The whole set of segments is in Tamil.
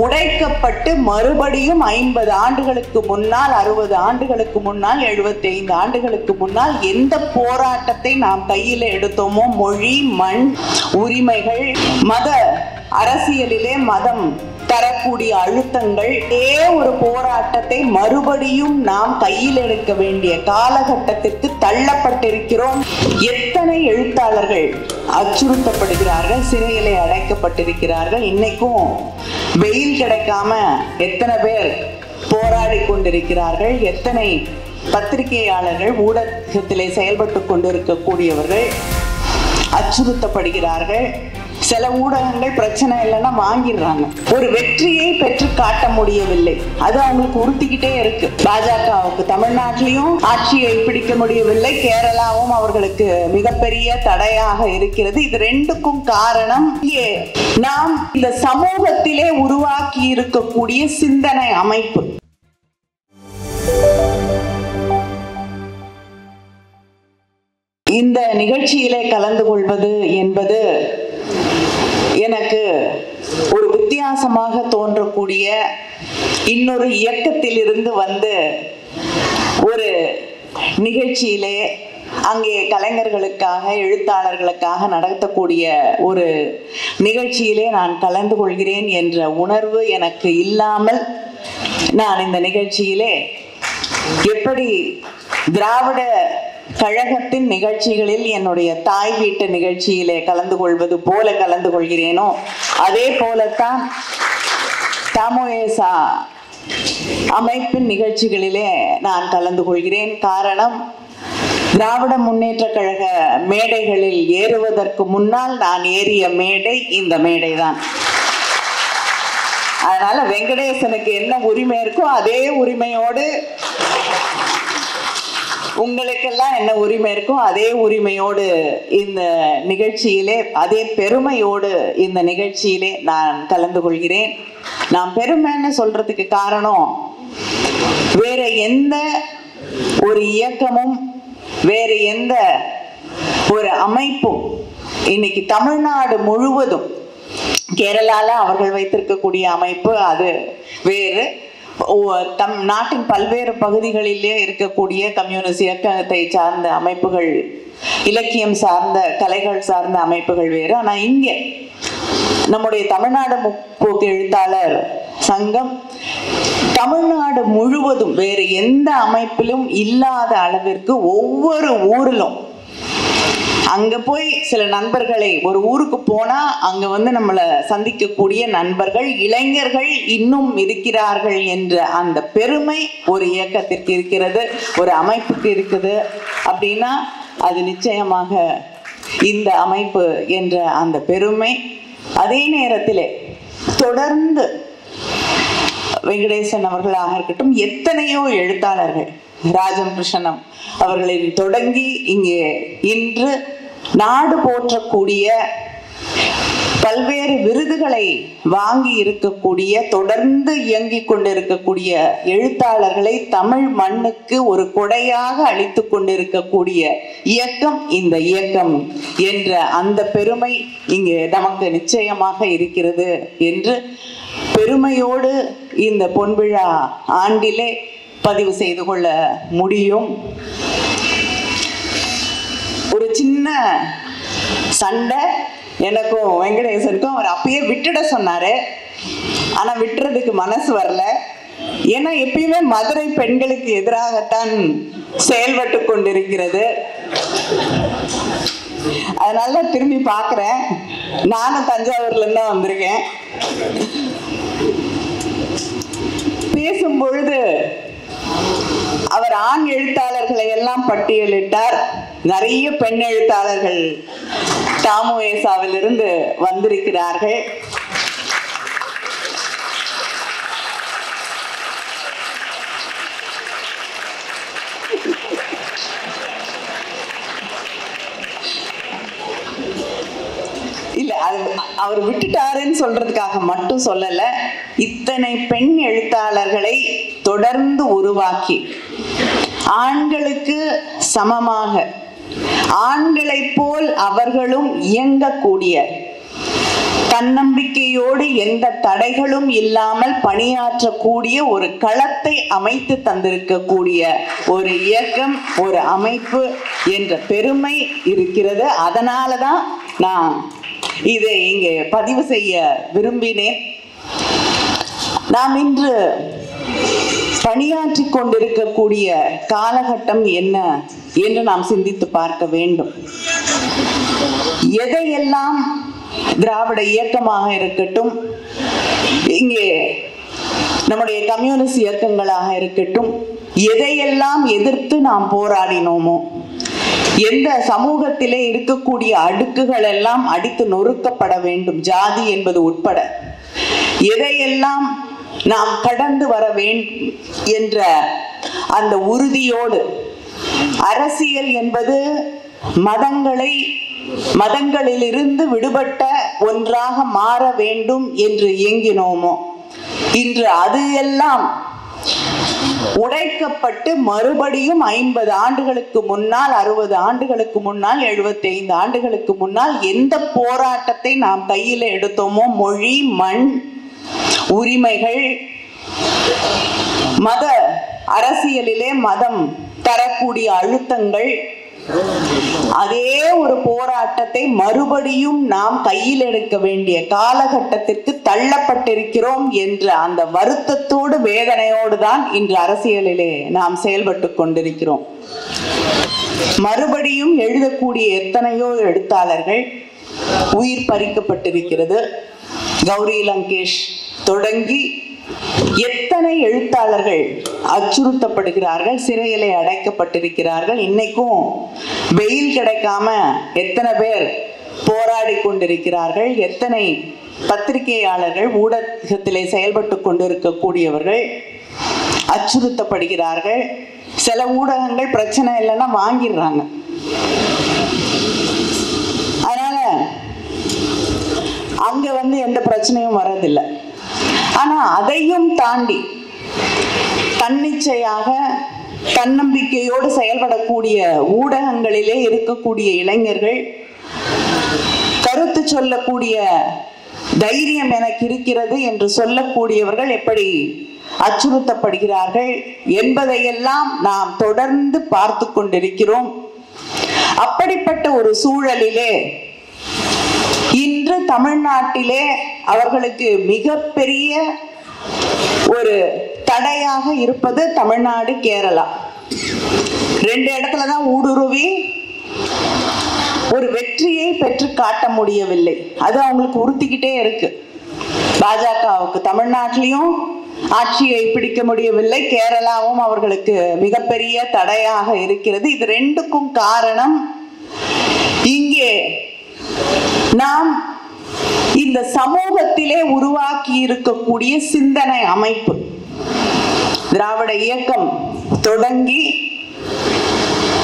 உடைக்கப்பட்டு மறுபடியும் 50 ஆண்டுகளுக்கு முன்னால், 60 ஆண்டுகளுக்கு முன்னால், 75 ஆண்டுகளுக்கு முன்னால் எந்த போராட்டத்தை நாம் கையில் எடுத்தோமோ, மொழி, மண், உரிமைகள், மத அரசியலிலே மதம் தரக்கூடிய அழுத்தங்கள், ஒரு போராட்டத்தை மறுபடியும் நாம் கையில் எடுக்க வேண்டிய காலகட்டத்திற்கு தள்ளப்பட்டிருக்கிறோம். எத்தனை எழுத்தாளர்கள் அச்சுறுத்தப்படுகிறார்கள், சிறையிலே அடைக்கப்பட்டிருக்கிறார்கள். இன்னைக்கும் வெயில் கிடைக்காம எத்தனை பேர் போராடி கொண்டிருக்கிறார்கள். எத்தனை பத்திரிகையாளர்கள், ஊடகத்திலே செயல்பட்டு கொண்டிருக்கக்கூடியவர்கள் அச்சுறுத்தப்படுகிறார்கள். சில ஊடகங்கள் பிரச்சனை இல்லைன்னா வாங்கிடுறாங்க. ஒரு வெற்றியை பெற்று காட்ட முடியவில்லை, அது அவங்களுக்கு உறுத்திக்கிட்டே இருக்கு. பாஜகவுக்கு தமிழ்நாட்டிலையும் ஆட்சியை பிடிக்க முடியவில்லை, கேரளாவும் அவர்களுக்கு மிகப்பெரிய தடையாக இருக்கிறது. இது ரெண்டுக்கும் காரணம் நாம் இந்த சமூகத்திலே உருவாக்கி இருக்கக்கூடிய சிந்தனை அமைப்பு. இந்த நிகழ்ச்சியிலே கலந்து கொள்வது என்பது எனக்கு ஒரு வித்தியாசமாக தோன்றக்கூடிய இன்னொரு இயக்கத்திலிருந்து வந்து ஒரு நிகழ்ச்சியிலே அங்கே கலைஞர்களுக்காக, எழுத்தாளர்களுக்காக நடத்தக்கூடிய ஒரு நிகழ்ச்சியிலே நான் கலந்து கொள்கிறேன் என்ற உணர்வு எனக்கு இல்லாமல் நான் இந்த நிகழ்ச்சியிலே எப்படி திராவிட கழகத்தின் நிகழ்ச்சிகளில் என்னுடைய தாய் வீட்டு நிகழ்ச்சியிலே கலந்து கொள்வது போல கலந்து கொள்கிறேனோ, அதே போலத்தான் தமுஏசா அமைப்பின் நிகழ்ச்சிகளிலே நான் கலந்து கொள்கிறேன். காரணம், திராவிட முன்னேற்ற கழக மேடைகளில் ஏறுவதற்கு முன்னால் நான் ஏறிய மேடை இந்த மேடைதான். அதனால வெங்கடேசனுக்கு என்ன உரிமை இருக்கோ அதே உரிமையோடு, உங்களுக்கெல்லாம் என்ன உரிமை இருக்கோ அதே உரிமையோடு இந்த நிகழ்ச்சியிலே, அதே பெருமையோடு இந்த நிகழ்ச்சியிலே நான் கலந்து கொள்கிறேன். நான் பெருமைன்னு சொல்றதுக்கு காரணம், வேற எந்த ஒரு இயக்கமும், வேற எந்த ஒரு அமைப்பும் இன்னைக்கு தமிழ்நாடு முழுவதும், கேரளால அவர்கள் வைத்திருக்கக்கூடிய அமைப்பு அது வேறு, நாட்டின் பல்வேறு பகுதிகளிலே இருக்கக்கூடிய கம்யூனிஸ்ட் இயக்கத்தை சார்ந்த அமைப்புகள், இலக்கியம் சார்ந்த, கலைகள் சார்ந்த அமைப்புகள் வேறு. ஆனா இங்கே நம்முடைய தமிழ்நாடு முற்போக்கு எழுத்தாளர் சங்கம் தமிழ்நாடு முழுவதும் வேறு எந்த அமைப்பிலும் இல்லாத அளவிற்கு ஒவ்வொரு ஊரிலும் அங்க போய் சில நண்பர்களை, ஒரு ஊருக்கு போனா அங்க வந்து நம்மளை சந்திக்கக்கூடிய நண்பர்கள், இளைஞர்கள் இன்னும் இருக்கிறார்கள் என்ற அந்த பெருமை ஒரு இயக்கத்திற்கு இருக்கிறது, ஒரு அமைப்புக்கு இருக்குது. அப்படின்னா அது நிச்சயமாக இந்த அமைப்பு என்ற அந்த பெருமை. அதே நேரத்திலே தொடர்ந்து வெங்கடேசன் அவர்களாக இருக்கட்டும், எத்தனையோ எழுத்தாளர்கள், ராஜம் கிருஷ்ணன் அவர்களின் தொடங்கி இங்கே இன்று நாடு போற்றக்கூடிய, பல்வேறு விருதுகளை வாங்கி இருக்கக்கூடிய, தொடர்ந்து இயங்கிக் கொண்டிருக்கக்கூடிய எழுத்தாளர்களை தமிழ் மண்ணுக்கு ஒரு கொடையாக அளித்து கொண்டிருக்கக்கூடிய இயக்கம் இந்த இயக்கம் என்ற அந்த பெருமை இங்கே நமக்கு நிச்சயமாக இருக்கிறது என்று பெருமையோடு இந்த பொன்விழா ஆண்டிலே பதிவு செய்து கொள்ள முடியும். ஒரு சின்ன சண்டை எனக்கும் வெங்கடேசனுக்கும். அவர் அப்பயே விட்டுட சொன்னாரு, ஆனா விட்டுறதுக்கு மனசு வரல. ஏன்னா எப்பயுமே மதுரை பெண்களுக்கு எதிராகத்தான் செயல்பட்டு கொண்டிருக்கிறது. அதனால திரும்பி பார்க்கிறேன். நானும் தஞ்சாவூர்ல இருந்து வந்திருக்கேன். பேசும் பொழுது அவர் ஆண் எழுத்தாளர்களை எல்லாம் பட்டியலிட்டார். நிறைய பெண் எழுத்தாளர்கள் தமுஏசாவிலிருந்து வந்திருக்கிறார்கள். இல்ல, அது அவர் விட்டுட்டாருன்னு சொல்றதுக்காக மட்டும் சொல்லல. இத்தனை பெண் எழுத்தாளர்களை தொடர்ந்து உருவாக்கி ஆண்களுக்கு சமமாக, ஆண்களைப் போல் அவர்களும் இயங்கக்கூடிய, தன்னம்பிக்கையோடு எந்த தடைகளும் இல்லாமல் பணியாற்றக்கூடிய ஒரு களத்தை அமைத்து தந்திருக்கக்கூடிய ஒரு இயக்கம், ஒரு அமைப்பு என்ற பெருமை இருக்கிறது. அதனாலதான் நான் இதை இங்கே பதிவு செய்ய விரும்பினேன். நாம் இன்று பணியாற்றி கொண்டிருக்கக்கூடிய காலகட்டம் என்ன என்று நாம் சிந்தித்து பார்க்க வேண்டும். எதையெல்லாம் திராவிட இயக்கமாக இருக்கட்டும், இங்கே நம்முடைய கம்யூனிஸ்ட் இயக்கங்களாக இருக்கட்டும், எதையெல்லாம் எதிர்த்து நாம் போராடினோமோ, எந்த சமூகத்திலே இருக்கக்கூடிய அடுக்குகள் எல்லாம் அடித்து நொறுக்கப்பட வேண்டும், ஜாதி என்பது உட்பட, எதையெல்லாம் நாம் கடந்து வர வேண்டும் என்ற அந்த உறுதியோடு, அரசியல் என்பது மதங்களிலிருந்து விடுபட்ட ஒன்றாக மாற வேண்டும் என்று இயங்கினோமோ, இன்று அது எல்லாம் உடைக்கப்பட்டு மறுபடியும் 50 ஆண்டுகளுக்கு முன்னால், 60 ஆண்டுகளுக்கு முன்னால், 75 ஆண்டுகளுக்கு முன்னால் எந்த போராட்டத்தை நாம் கையில் எடுத்தோமோ, மொழி, மண், உரிமைகள், மத அரசியலிலே மதம் தரக்கூடிய அழுத்தங்கள், அதே ஒரு போராட்டத்தை மறுபடியும் நாம் கையில் எடுக்க வேண்டிய காலகட்டத்திற்கு தள்ளப்பட்டிருக்கிறோம் என்ற அந்த வருத்தத்தோடு, வேதனையோடு தான் இன்று அரசியலிலே நாம் செயல்பட்டு கொண்டிருக்கிறோம். மறுபடியும் எழுதக்கூடிய எத்தனையோ எழுத்தாளர்கள் உயிர் பறிக்கப்பட்டிருக்கிறது. கௌரி லங்கேஷ் தொடங்கி எத்தனை எழுத்தாளர்கள் அச்சுறுத்தப்படுகிறார்கள், சிறையிலே அடைக்கப்பட்டிருக்கிறார்கள். இன்னைக்கும் வெயில் கிடைக்காம எத்தனை பேர் போராடி கொண்டிருக்கிறார்கள். எத்தனை பத்திரிகையாளர்கள், ஊடகத்திலே செயல்பட்டு கொண்டிருக்கக்கூடியவர்கள் அச்சுறுத்தப்படுகிறார்கள். சில ஊடகங்கள் பிரச்சனை இல்லைன்னா வாங்கிடுறாங்க. அதனால அங்க எந்த பிரச்சனையும் வரதில்லை. ஆனா அதையும் தாண்டி தன்னிச்சையாக தன்னம்பிக்கையோடு செயல்படக்கூடிய ஊடகங்களிலே இருக்கக்கூடிய இளைஞர்கள், கருத்து சொல்லக்கூடிய தைரியம் எனக்கு இருக்கிறது என்று சொல்லக்கூடியவர்கள் எப்படி அச்சுறுத்தப்படுகிறார்கள் என்பதையெல்லாம் நாம் தொடர்ந்து பார்த்து கொண்டிருக்கிறோம். அப்படிப்பட்ட ஒரு சூழலிலே இன்று தமிழ்நாட்டிலே அவர்களுக்கு மிகப்பெரிய ஒரு தடையாக இருப்பது தமிழ்நாடு, கேரளா. 2 இடத்துலதான் ஊடுருவி ஒரு வெற்றியை பெற்று காட்ட முடியவில்லை. அது அவங்களுக்கு உறுத்திக்கிட்டே இருக்கு. பாஜகவுக்கு தமிழ்நாட்டிலையும் ஆட்சியை பிடிக்க முடியவில்லை, கேரளாவும் அவர்களுக்கு மிகப்பெரிய தடையாக இருக்கிறது. இது 2க்கும் காரணம் இங்கே நாம் இந்த சமூகத்திலே உருவாக்கி இருக்கக்கூடிய சிந்தனை அமைப்பு. திராவிட இயக்கம் தொடங்கி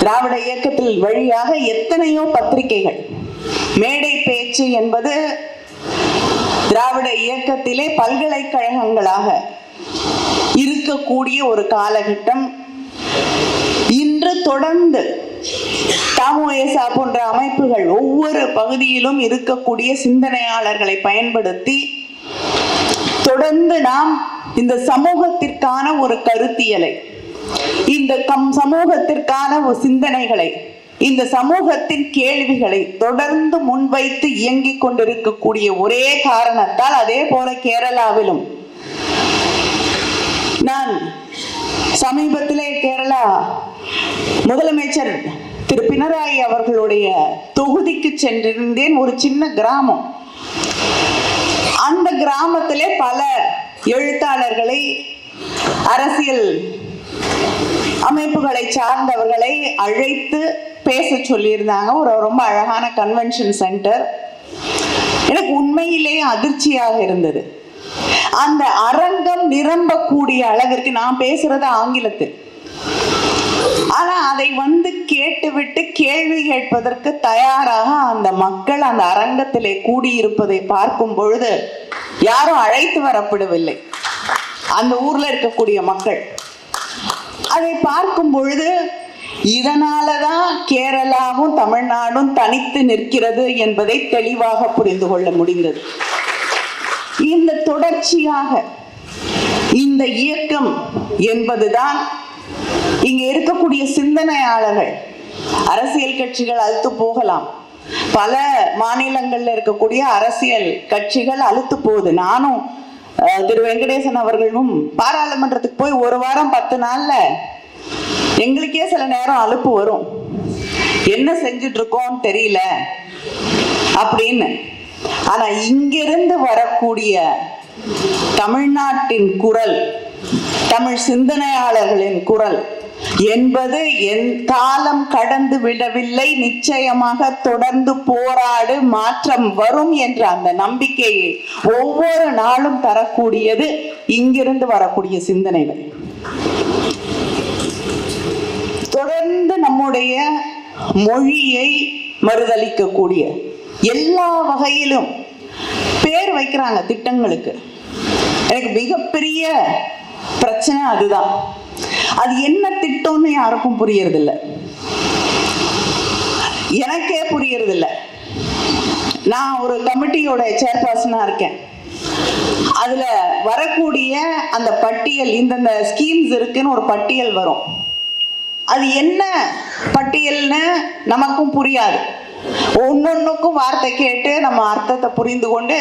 திராவிட இயக்கத்தில் வழியாக எத்தனையோ பத்திரிகைகள், மேடை பேச்சு என்பது திராவிட இயக்கத்திலே பல்கலைக்கழகங்களாக இருக்கக்கூடிய ஒரு காலகட்டம். இன்று தொடர்ந்து தாமுஎசா போன்ற அமைப்புகள் ஒவ்வொரு பகுதியிலும் இருக்கக்கூடிய சிந்தனையாளர்களை பயன்படுத்தி தொடர்ந்து நாம் இந்த சமூகத்திற்கான ஒரு கருத்தியலை, இந்த சமூகத்திற்கான ஒரு சிந்தனைகளை, இந்த சமூகத்தின் கேள்விகளை தொடர்ந்து முன்வைத்து இயங்கிக் கொண்டிருக்கக்கூடிய ஒரே காரணத்தால், அதே போல கேரளாவிலும் நான் சமீபத்திலே கேரளா முதலமைச்சர் திரு பினராயி அவர்களுடைய தொகுதிக்கு சென்றிருந்தேன். ஒரு சின்ன கிராமம். அந்த கிராமத்திலே பல எழுத்தாளர்களை, அரசியல் அமைப்புகளை சார்ந்தவர்களை அழைத்து பேச சொல்லியிருந்தாங்க. ஒரு ரொம்ப அழகான கன்வென்ஷன் சென்டர். எனக்கு உண்மையிலேயே அதிர்ச்சியாக இருந்தது. அந்த அரங்கம் நிரம்பக்கூடிய அளவிற்கு, நான் பேசுறது ஆங்கிலத்தில், ஆனா அதை கேட்டுவிட்டு கேள்வி கேட்பதற்கு தயாராக அந்த மக்கள் அந்த அரங்கத்திலே கூடியிருப்பதை பார்க்கும் பொழுது யாரும் அழைத்து வரப்படவில்லை. அந்த ஊர்ல இருக்கக்கூடிய மக்கள் அதை பார்க்கும் பொழுது இதனாலதான் கேரளாவும் தமிழ்நாடும் தனித்து நிற்கிறது என்பதை தெளிவாக புரிந்து கொள்ள முடிந்தது. இந்த தொடர்ச்சியாக இந்த இயக்கம் என்பதுதான் இங்க இருக்கக்கூடிய சிந்தனையாளர்கள், அரசியல் கட்சிகள் அழுத்து போகலாம், பல மாநிலங்கள்ல இருக்கக்கூடிய அரசியல் கட்சிகள் அழுத்து போகுது. நானும் திரு வெங்கடேசன் அவர்களும் பாராளுமன்றத்துக்கு போய் 1 வாரம் 10 நாள்ல எங்களுக்கே சில நேரம் அலுப்பு வரும், என்ன செஞ்சுட்டு இருக்கோம் தெரியல அப்படின்னு. ஆனா இங்கிருந்து வரக்கூடிய தமிழ்நாட்டின் குரல், தமிழ் சிந்தனையாளர்களின் குரல் என்பது என் காலம் கடந்து விடவில்லை, நிச்சயமாக தொடர்ந்து போராடு, மாற்றம் வரும் என்ற அந்த நம்பிக்கையை ஒவ்வொரு நாளும் தரக்கூடியது இங்கிருந்து வரக்கூடிய சிந்தனைகள். தொடர்ந்து நம்முடைய மொழியை மறுதலிக்கக்கூடிய எல்லா வகையிலும் பேர் வைக்கிறாங்க திட்டங்களுக்கு. எனக்கு மிகப்பெரிய பிரச்சனை அதுதான். அது என்ன திட்டம்னு யாருக்கும் புரியறதில்லை, எனக்கே புரியறதில்லை. நான் ஒரு கமிட்டியோட சேர்பர்சனா இருக்கேன். அதுல வரக்கூடிய அந்த பட்டியல், இந்தந்த ஸ்கீம்ஸ் இருக்குன்னு ஒரு பட்டியல் வரும். அது என்ன பட்டியல்னு நமக்கும் புரியாது. ஒன்னொன்னுக்கும் வார்த்தை கேட்டு நம்ம அர்த்தத்தை புரிந்து கொண்டு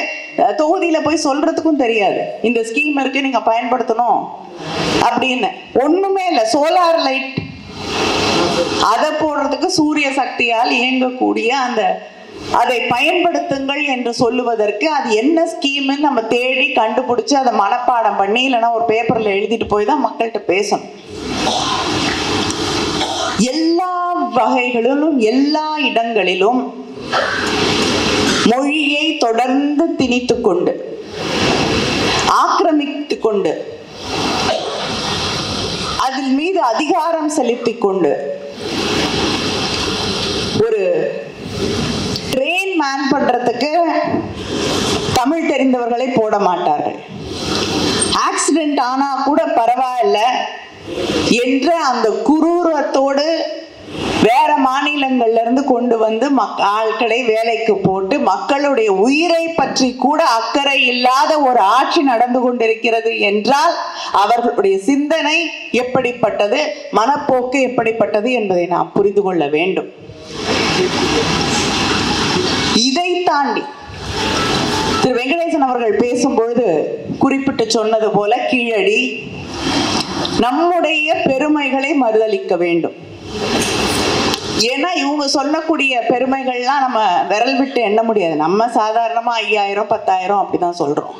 தொகுதியில போய் சொல்றதுக்கும் தெரியாது, இந்த ஸ்கீம் இருக்கு நீங்க பயன்படுத்தணும் அப்படின்னு. ஒண்ணுமே இல்லை, சோலார் லைட் அதை போடுறதுக்கு சூரிய சக்தியால் இயங்கக்கூடிய அந்த அதை பயன்படுத்துங்கள் என்று சொல்லுவதற்கு அது என்ன ஸ்கீம்னு நம்ம தேடி கண்டுபிடிச்சு அதை மனப்பாடம் பண்ணி இல்லைன்னா ஒரு பேப்பர்ல எழுதிட்டு போய் தான் மக்கள்கிட்ட பேசணும். எல்லா வகைகளிலும் எல்லா இடங்களிலும் மொழியை தொடர்ந்து திணித்து கொண்டு ஆக்கிரமித்து கொண்டு அதில் மீது அதிகாரம் செலுத்திக் கொண்டு ஒரு ட்ரெயின் மேன் பண்றதுக்கு தமிழ் தெரிந்தவர்களை போட மாட்டார்கள். ஆக்சிடென்ட் ஆனா கூட பரவாயில்ல என்ற அந்த குரூரத்தோடு வேற மாநிலங்கள்ல இருந்து கொண்டு வந்து ஆட்களை வேலைக்கு போட்டு மக்களுடைய உயிரை பற்றி கூட அக்கறை இல்லாத ஒரு ஆட்சி நடந்து கொண்டிருக்கிறது என்றால் அவர்களுடைய சிந்தனை எப்படிப்பட்டது, மனப்போக்கு எப்படிப்பட்டது என்பதை நாம் புரிந்து கொள்ள வேண்டும். இதை தாண்டி திரு வெங்கடேசன் அவர்கள் பேசும்பொழுது குறிப்பிட்டு சொன்னது போல கீழடி நம்முடைய பெருமைகளை மறுதலிக்க வேண்டும். ஏன்னா இவங்க சொல்லக்கூடிய பெருமைகள்லாம் நம்ம விரல் விட்டு எண்ண முடியாது. நம்ம சாதாரணமா 5000 10,000 அப்படிதான் சொல்றோம்.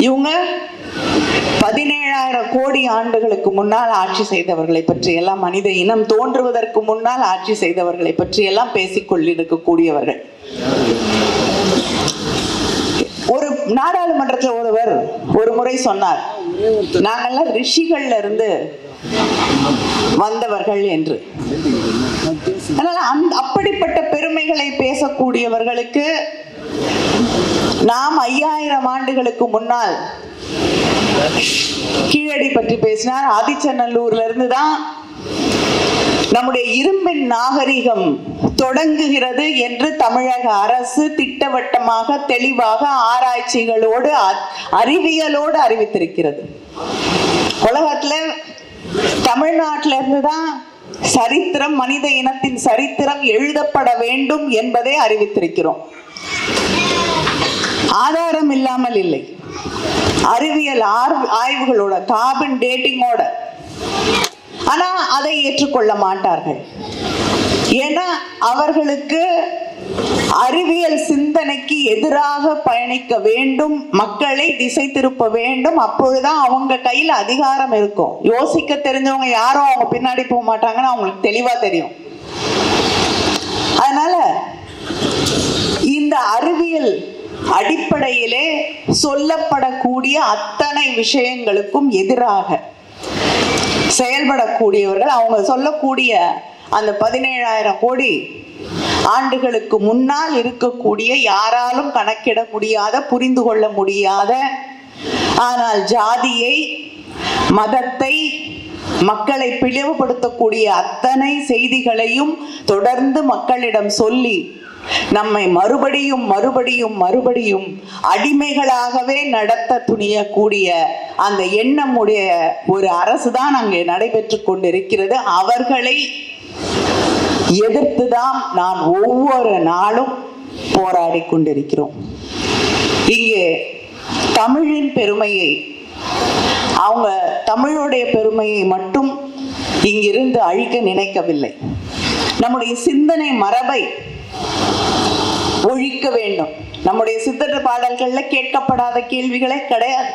இவங்க 17,000 கோடி ஆண்டுகளுக்கு முன்னால் ஆட்சி செய்தவர்களை பற்றி எல்லாம், மனித இனம் தோன்றுவதற்கு முன்னால் ஆட்சி செய்தவர்களை பற்றி எல்லாம் பேசிக்கொண்டிருக்கக்கூடியவர்கள். ஒரு நாடாளுமன்றத்தில் ஒருவர் ஒரு முறை சொன்னார், நாங்கெல்லாம் ரிஷிகள்ல இருந்து வந்தவர்கள் என்று. அதனால அப்படிப்பட்ட பெருமைகளை பேசக்கூடியவர்களுக்கு நாம் 5000 ஆண்டுகளுக்கு முன்னால் கீழடி பற்றி பேசினார். ஆதிச்சநல்லூர்ல இருந்து தான் நம்முடைய இரும்பின் நாகரிகம் தொடங்குகிறது என்று தமிழக அரசு திட்டவட்டமாக தெளிவாக ஆராய்ச்சிகளோடு அறிவியலோடு அறிவித்திருக்கிறது. உலகத்துல தமிழ்நாட்டில இருந்துதான் சரித்திரம், மனித இனத்தின் சரித்திரம் எழுதப்பட வேண்டும் என்பதை அறிவித்திருக்கிறோம். ஆதாரம் இல்லாமல் இல்லை, அறிவியல் ஆய்வுகளோட, கார்பன் டேட்டிங்கோட. ஆனா அதை ஏற்றுக்கொள்ள மாட்டார்கள். ஏன்னா அவர்களுக்கு அறிவியல் சிந்தனைக்கு எதிராக பயணிக்க வேண்டும், மக்களை திசை திருப்ப வேண்டும். அப்பொழுதுதான் அவங்க கையில அதிகாரம் இருக்கும். யோசிக்க தெரிஞ்சவங்க யாரும் அவங்க பின்னாடி போக மாட்டாங்கன்னு அவங்களுக்கு தெளிவா தெரியும். அதனால இந்த அறிவியல் அடிப்படையிலே சொல்லப்படக்கூடிய அத்தனை விஷயங்களுக்கும் எதிராக செயல்படக்கூடியவர்கள். அவங்க சொல்லக்கூடிய அந்த 17,000 கோடி ஆண்டுகளுக்கு முன்னால் இருக்கக்கூடிய யாராலும் கணக்கிட முடியாத, புரிந்து கொள்ள முடியாத, ஆனால் ஜாதியை, மதத்தை, மக்களை பிளவுபடுத்தக்கூடிய அத்தனை செய்திகளையும் தொடர்ந்து மக்களிடம் சொல்லி நம்மை மறுபடியும் மறுபடியும் மறுபடியும் அடிமைகளாகவே நடத்த துணியக்கூடிய அந்த எண்ணமுடைய ஒரு அரசுதான் அங்கே நடைபெற்று கொண்டிருக்கிறது. அவர்களை எதிர்த்துதான் நான் ஒவ்வொரு நாளும் போராடி கொண்டிருக்கிறோம். இங்கே தமிழின் பெருமையை, அவங்க தமிழுடைய பெருமையை மட்டும் இங்கிருந்து அழிக்க நினைக்கவில்லை. நம்முடைய சிந்தனை மரபை ஒழிக்க வேண்டும். நம்முடைய சித்தர் பாடல்கள்ல கேட்கப்படாத கேள்விகளே கிடையாது.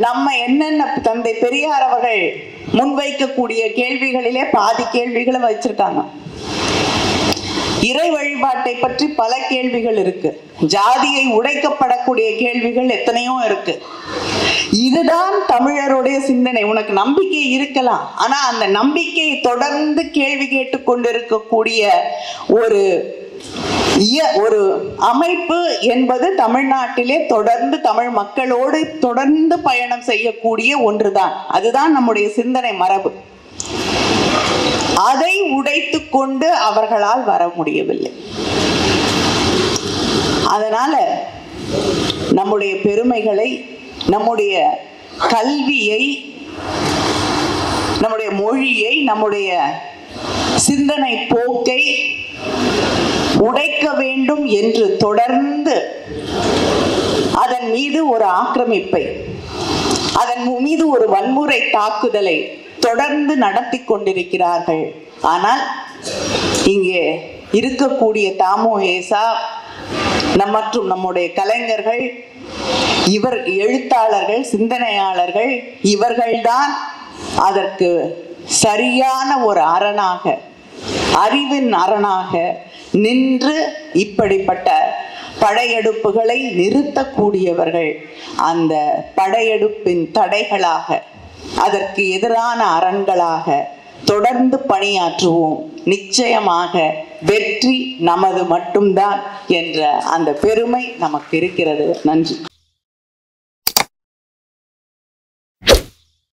நம்ம என்னென்ன தந்தை பெரியார் அவர்கள் முன்வைக்கக்கூடிய கேள்விகளிலே பாதி கேள்விகளை வச்சிருக்காங்க. இறை வழிபாட்டை பற்றி பல கேள்விகள் இருக்கு. ஜாதியை உடைக்கப்படக்கூடிய கேள்விகள் எத்தனையோ இருக்கு. இதுதான் தமிழருடைய சிந்தனை. உனக்கு நம்பிக்கை இருக்கலாம், ஆனா அந்த நம்பிக்கையை தொடர்ந்து கேள்வி கேட்டுக் கொண்டிருக்கக்கூடிய ஒரு அமைப்பு என்பது தமிழ்நாட்டிலே தொடர்ந்து தமிழ் மக்களோடு தொடர்ந்து பயணம் செய்யக்கூடிய ஒன்றுதான். அதுதான் நம்முடைய சிந்தனை மரபு. அதை உடைத்து கொண்டு அவர்களால் வர முடியவில்லை. அதனால நம்முடைய பெருமைகளை, நம்முடைய கல்வியை, நம்முடைய மொழியை, நம்முடைய சிந்தனை போக்கை உடைக்க வேண்டும் என்று தொடர்ந்து அதன் மீது ஒரு ஆக்கிரமிப்பை, அதன் மீது ஒரு வன்முறை தாக்குதலை தொடர்ந்து நடத்தி கொண்டிருக்கிறார்கள். ஆனால் இங்கே இருக்கக்கூடிய தாமோஏசா மற்றும் நம்முடைய கலைஞர்கள், இவர் எழுத்தாளர்கள், சிந்தனையாளர்கள், இவர்கள்தான் அதற்கு சரியான ஒரு அரணாக, அறிவின் அரணாக நின்று இப்படிப்பட்ட படையெடுப்புகளை நிறுத்தக்கூடியவர்கள். அந்த படையெடுப்பின் தடைகளாக, அதற்கு எதிரான அரண்களாக தொடர்ந்து பணியாற்றுவோம். நிச்சயமாக வெற்றி நமது மட்டும்தான் என்ற அந்த பெருமை நமக்கு இருக்கிறது. நன்றி.